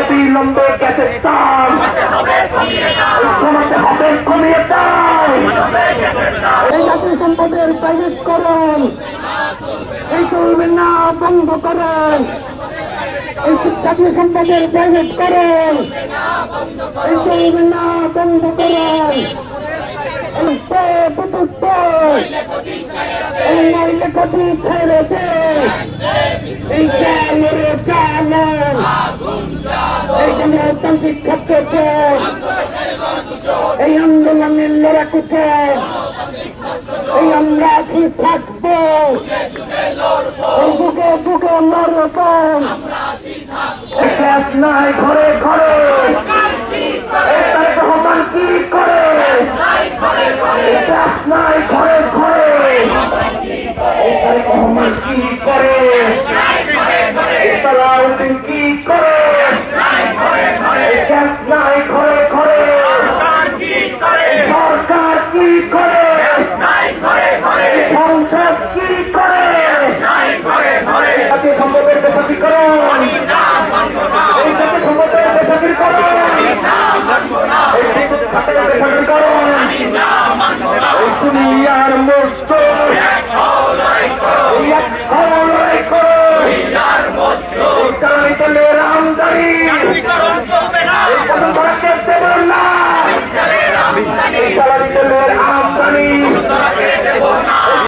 বিলম্বে গ্যাসের দাম কমাতে হবে, কমিয়ে দাও। এই জাতীয় সম্পদের প্রাইভেটকরণ এই চলবে না, বন্ধ করেন। এই জাতীয় সম্পদের প্রাইভেটকরণ এই চলবে না, বন্ধ করেন। নইলে গতি ছেড়ে দে, এই চালের চালেন এই গণতান্ত্রিক ছাত্র, এই আন্দোলনের লড়াকুতে এই আমরা আছি, থাকবো এই বুকে বুকে লড়ব। গ্যাস নাই ঘরে ঘরে, রহমান কি করে? গ্যাস নাই ঘরে ঘরে, রহমান কি করে? সালাউদ্দিন কি করে? গ্যাস নাই ঘরে ঘরে, সরকার কি করে? সংসদ কি করে? জাতীয় সম্পদের বেসরকারীকরণ, এই জাতীয় সম্পদের বেসরকারীকরণ, এই বিদ্যুৎ খাতের বেসরকারীকরণ, এই দুনিয়ার মস্ত লড়াই করো, এই কারণে আমদানি